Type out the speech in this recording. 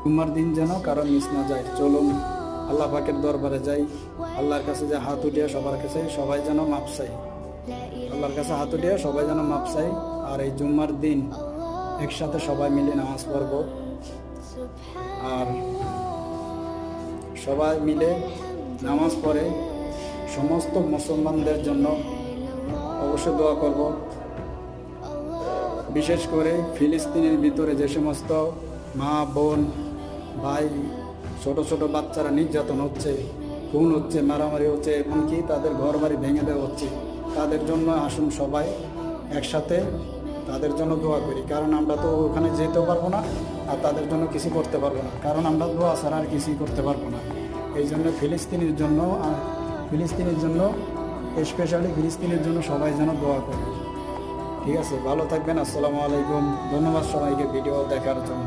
জুম্মার দিন যেন কারো মিস না যায়। চলুন আল্লাহ পাকের দরবারে যাই, আল্লাহর কাছে যে হাত উঠিয়ে সবার কাছে সবাই যেন মাপ চাই, আল্লাহর কাছে হাত উঠিয়ে সবাই যেন মাপ চাই। আর এই জুম্মার দিন একসাথে সবাই মিলে নামাজ পড়ব, আর সবাই মিলে নামাজ পড়ে সমস্ত মুসলমানদের জন্য অবশ্যই দোয়া করব। বিশেষ করে ফিলিস্তিনের ভিতরে যে সমস্ত মা বোন ভাই ছোট ছোট বাচ্চারা নির্যাতন হচ্ছে, খুন হচ্ছে, মারামারি হচ্ছে, এমনকি তাদের ঘর বাড়ি ভেঙে দেওয়া হচ্ছে, তাদের জন্য আসুন সবাই একসাথে তাদের জন্য দোয়া করি। কারণ আমরা তো ওখানে যেতে পারবো না, আর তাদের জন্য কিছু করতে পারবো না, কারণ আমরা দোয়া ছাড়া আর কিছুই করতে পারবো না। এই জন্য ফিলিস্তিনের জন্য স্পেশালি ফিলিস্তিনের জন্য সবাই যেন দোয়া করে। ঠিক আছে, ভালো থাকবেন। আসসালামু আলাইকুম। ধন্যবাদ সবাইকে ভিডিও দেখার জন্য।